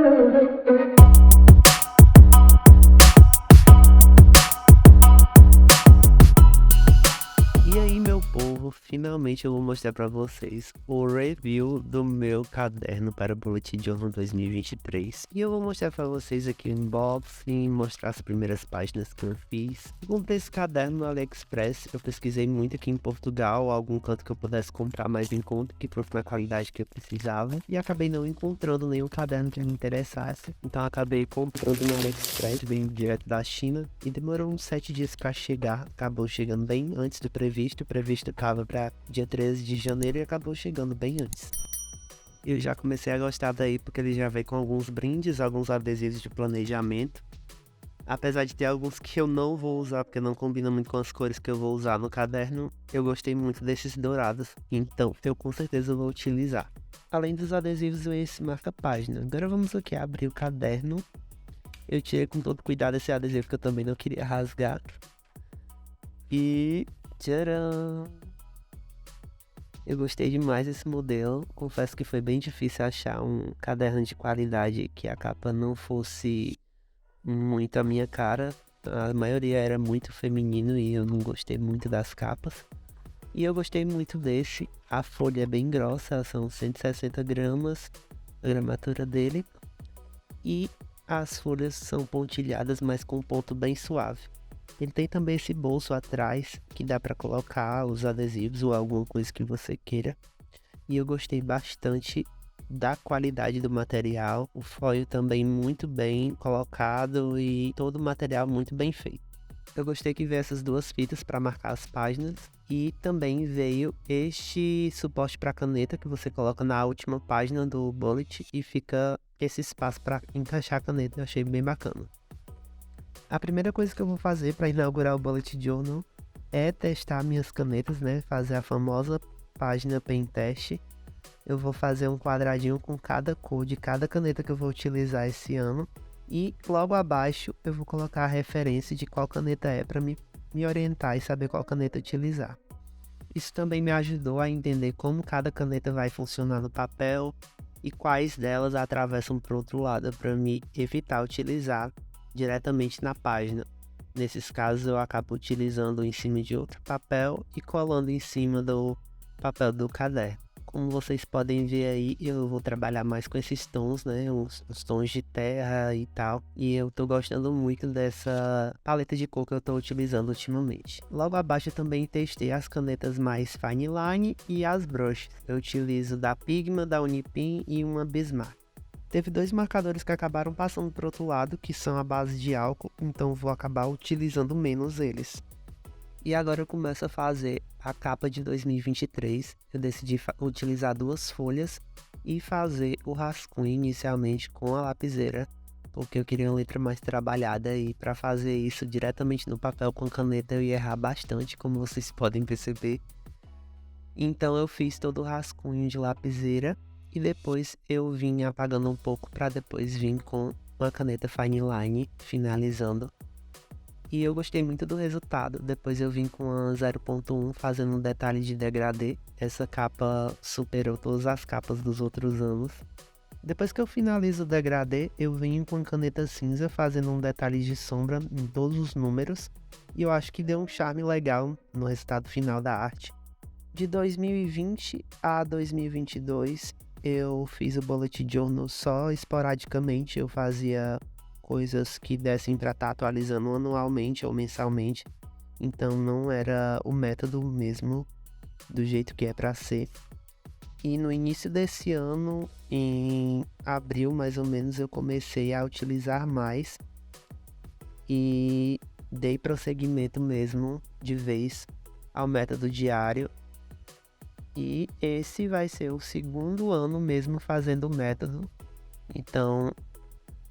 E aí, meu povo, finalmente eu vou mostrar pra vocês o review do meu caderno para Bullet Journal 2023. E eu vou mostrar pra vocês aqui o unboxing, mostrar as primeiras páginas que eu fiz. Eu comprei esse caderno no AliExpress, eu pesquisei muito aqui em Portugal, algum canto que eu pudesse comprar mais em conta, que fosse na qualidade que eu precisava. E acabei não encontrando nenhum caderno que me interessasse, então acabei comprando no AliExpress, bem direto da China. E demorou uns 7 dias pra chegar, acabou chegando bem antes do previsto. O previsto estava para dia 13 de janeiro e acabou chegando bem antes. Eu já comecei a gostar daí porque ele já veio com alguns brindes, alguns adesivos de planejamento. Apesar de ter alguns que eu não vou usar porque não combina muito com as cores que eu vou usar no caderno, eu gostei muito desses dourados, então eu com certeza vou utilizar. Além dos adesivos, esse marca-página. Agora vamos aqui abrir o caderno. Eu tirei com todo cuidado esse adesivo que eu também não queria rasgar. E tcharam! Eu gostei demais desse modelo. Confesso que foi bem difícil achar um caderno de qualidade que a capa não fosse muito a minha cara. A maioria era muito feminino e eu não gostei muito das capas. E eu gostei muito desse. A folha é bem grossa, são 160 gramas, a gramatura dele. E as folhas são pontilhadas, mas com um ponto bem suave. Ele tem também esse bolso atrás, que dá para colocar os adesivos ou alguma coisa que você queira. E eu gostei bastante da qualidade do material. O foil também muito bem colocado e todo o material muito bem feito. Eu gostei que veio essas duas fitas para marcar as páginas. E também veio este suporte para caneta que você coloca na última página do bullet e fica esse espaço para encaixar a caneta. Eu achei bem bacana. A primeira coisa que eu vou fazer para inaugurar o Bullet Journal é testar minhas canetas, né? Fazer a famosa página Pen Test. Eu vou fazer um quadradinho com cada cor de cada caneta que eu vou utilizar esse ano. E logo abaixo eu vou colocar a referência de qual caneta é para me orientar e saber qual caneta utilizar. Isso também me ajudou a entender como cada caneta vai funcionar no papel e quais delas atravessam para o outro lado para me evitar utilizar diretamente na página. Nesses casos eu acabo utilizando em cima de outro papel e colando em cima do papel do caderno. Como vocês podem ver aí, eu vou trabalhar mais com esses tons, né, os tons de terra e tal, e eu tô gostando muito dessa paleta de cor que eu tô utilizando ultimamente. Logo abaixo eu também testei as canetas mais Fine Line e as brushes. Eu utilizo da Pigma, da Unipin e uma Bismarck. Teve dois marcadores que acabaram passando para o outro lado, que são a base de álcool, então vou acabar utilizando menos eles. E agora eu começo a fazer a capa de 2023. Eu decidi utilizar duas folhas e fazer o rascunho inicialmente com a lapiseira, porque eu queria uma letra mais trabalhada e para fazer isso diretamente no papel com caneta eu ia errar bastante, como vocês podem perceber. Então eu fiz todo o rascunho de lapiseira. E depois eu vim apagando um pouco para depois vir com uma caneta Fine Line finalizando. E eu gostei muito do resultado. Depois eu vim com a 0.1 fazendo um detalhe de degradê. Essa capa superou todas as capas dos outros anos. Depois que eu finalizo o degradê, eu venho com a caneta cinza fazendo um detalhe de sombra em todos os números. E eu acho que deu um charme legal no resultado final da arte. De 2020 a 2022... eu fiz o Bullet Journal só esporadicamente, eu fazia coisas que dessem para estar atualizando anualmente ou mensalmente, então não era o método mesmo do jeito que é para ser. E no início desse ano, em abril mais ou menos, eu comecei a utilizar mais e dei prosseguimento mesmo de vez ao método diário. E esse vai ser o segundo ano mesmo fazendo o método. Então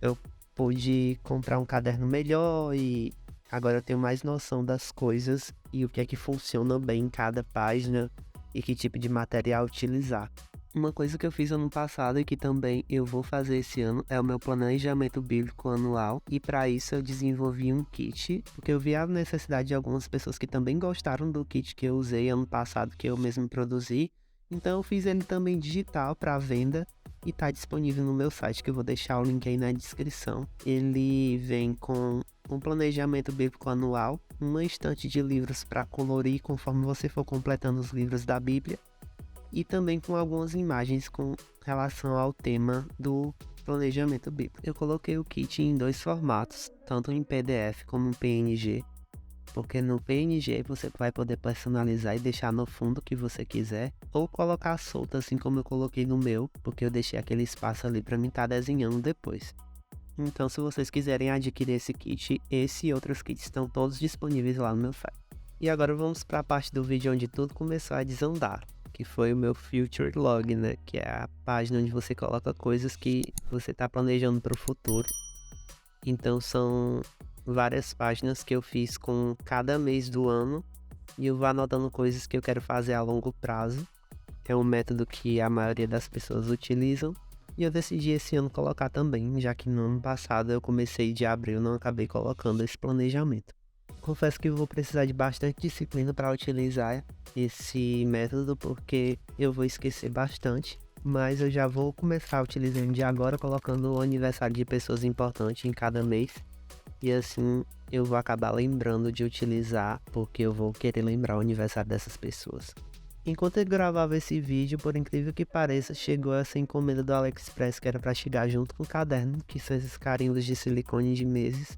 eu pude comprar um caderno melhor e agora eu tenho mais noção das coisas e o que é que funciona bem em cada página e que tipo de material utilizar. Uma coisa que eu fiz ano passado e que também eu vou fazer esse ano é o meu planejamento bíblico anual, e para isso eu desenvolvi um kit, porque eu vi a necessidade de algumas pessoas que também gostaram do kit que eu usei ano passado, que eu mesmo produzi, então eu fiz ele também digital para venda, e tá disponível no meu site, que eu vou deixar o link aí na descrição. Ele vem com um planejamento bíblico anual, uma estante de livros para colorir conforme você for completando os livros da Bíblia, e também com algumas imagens com relação ao tema do planejamento bíblico. Eu coloquei o kit em 2 formatos, tanto em PDF como em PNG, porque no PNG você vai poder personalizar e deixar no fundo o que você quiser, ou colocar solto assim como eu coloquei no meu, porque eu deixei aquele espaço ali para mim estar desenhando depois. Então, se vocês quiserem adquirir esse kit, esse e outros kits estão todos disponíveis lá no meu site. E agora vamos para a parte do vídeo onde tudo começou a desandar, que foi o meu Future Log, né? Que é a página onde você coloca coisas que você está planejando para o futuro. Então são várias páginas que eu fiz com cada mês do ano e eu vou anotando coisas que eu quero fazer a longo prazo. É um método que a maioria das pessoas utilizam e eu decidi esse ano colocar também, já que no ano passado eu comecei de abril e não acabei colocando esse planejamento. Confesso que eu vou precisar de bastante disciplina para utilizar esse método, porque eu vou esquecer bastante, mas eu já vou começar utilizando de agora, colocando o aniversário de pessoas importantes em cada mês, e assim eu vou acabar lembrando de utilizar, porque eu vou querer lembrar o aniversário dessas pessoas. Enquanto eu gravava esse vídeo, por incrível que pareça, chegou essa encomenda do AliExpress que era para chegar junto com o caderno, que são esses carimbos de silicone de meses.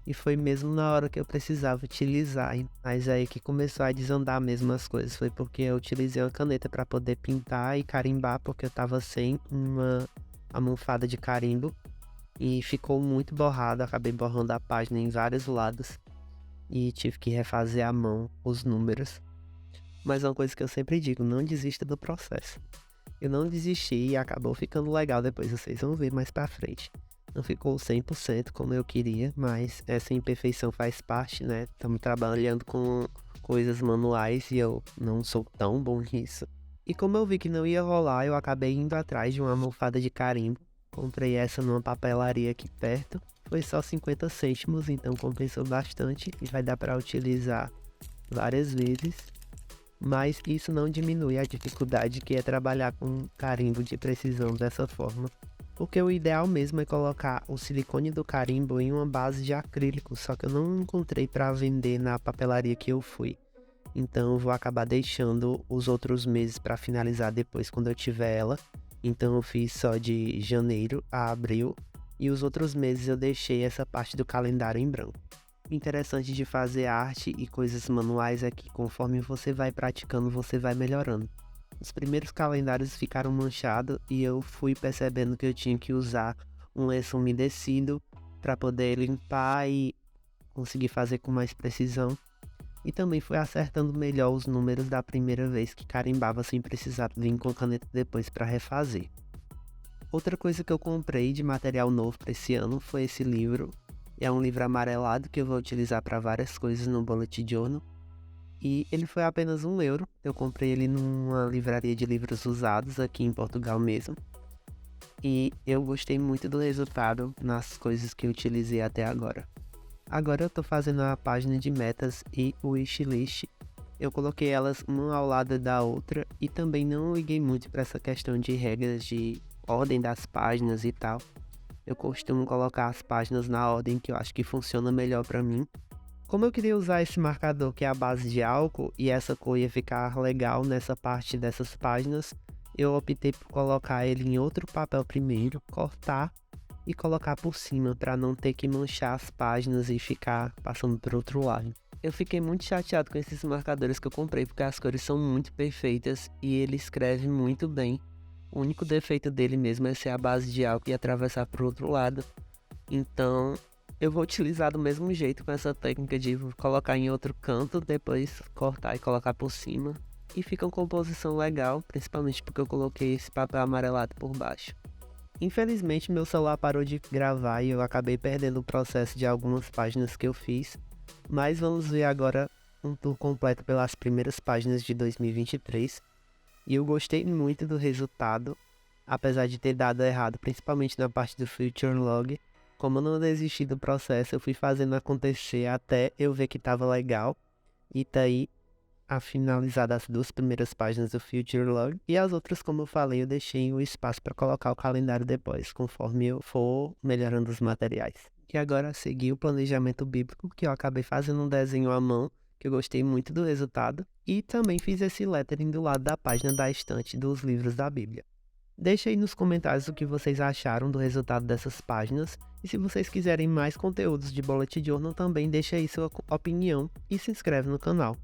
E foi mesmo na hora que eu precisava utilizar, mas aí que começou a desandar mesmo as coisas. Foi porque eu utilizei uma caneta para poder pintar e carimbar, porque eu tava sem uma almofada de carimbo. E ficou muito borrado, acabei borrando a página em vários lados. E tive que refazer à mão os números. Mas é uma coisa que eu sempre digo, não desista do processo. Eu não desisti e acabou ficando legal depois, vocês vão ver mais pra frente. Não ficou 100% como eu queria, mas essa imperfeição faz parte, né? Estamos trabalhando com coisas manuais e eu não sou tão bom nisso. E como eu vi que não ia rolar, eu acabei indo atrás de uma almofada de carimbo. Comprei essa numa papelaria aqui perto. Foi só 50 cêntimos, então compensou bastante e vai dar para utilizar várias vezes. Mas isso não diminui a dificuldade que é trabalhar com carimbo de precisão dessa forma. Porque o ideal mesmo é colocar o silicone do carimbo em uma base de acrílico, só que eu não encontrei para vender na papelaria que eu fui. Então eu vou acabar deixando os outros meses para finalizar depois quando eu tiver ela. Então eu fiz só de janeiro a abril e os outros meses eu deixei essa parte do calendário em branco. O interessante de fazer arte e coisas manuais é que conforme você vai praticando, você vai melhorando. Os primeiros calendários ficaram manchados e eu fui percebendo que eu tinha que usar um lenço umedecido para poder limpar e conseguir fazer com mais precisão. E também fui acertando melhor os números da primeira vez que carimbava sem precisar vir com caneta depois para refazer. Outra coisa que eu comprei de material novo para esse ano foi esse livro. É um livro amarelado que eu vou utilizar para várias coisas no bullet journal. E ele foi apenas €1. Eu comprei ele numa livraria de livros usados aqui em Portugal mesmo. E eu gostei muito do resultado nas coisas que eu utilizei até agora. Agora eu tô fazendo a página de metas e o wishlist. Eu coloquei elas uma ao lado da outra e também não liguei muito para essa questão de regras de ordem das páginas e tal. Eu costumo colocar as páginas na ordem que eu acho que funciona melhor para mim. Como eu queria usar esse marcador que é a base de álcool e essa cor ia ficar legal nessa parte dessas páginas, eu optei por colocar ele em outro papel primeiro, cortar e colocar por cima para não ter que manchar as páginas e ficar passando por outro lado. Eu fiquei muito chateado com esses marcadores que eu comprei porque as cores são muito perfeitas e ele escreve muito bem. O único defeito dele mesmo é ser a base de álcool e atravessar para o outro lado. Então eu vou utilizar do mesmo jeito com essa técnica de colocar em outro canto, depois cortar e colocar por cima. E fica uma composição legal, principalmente porque eu coloquei esse papel amarelado por baixo. Infelizmente meu celular parou de gravar e eu acabei perdendo o processo de algumas páginas que eu fiz. Mas vamos ver agora um tour completo pelas primeiras páginas de 2023. E eu gostei muito do resultado, apesar de ter dado errado, principalmente na parte do Future Log. Como eu não desisti do processo, eu fui fazendo acontecer até eu ver que tava legal. E tá aí. a finalizar das 2 primeiras páginas do Future Log, e as outras, como eu falei, eu deixei o espaço para colocar o calendário depois, conforme eu for melhorando os materiais. E agora segui o planejamento bíblico, que eu acabei fazendo um desenho à mão, que eu gostei muito do resultado, e também fiz esse lettering do lado da página da estante dos livros da Bíblia. Deixe aí nos comentários o que vocês acharam do resultado dessas páginas, e se vocês quiserem mais conteúdos de Bullet Journal também deixe aí sua opinião e se inscreve no canal.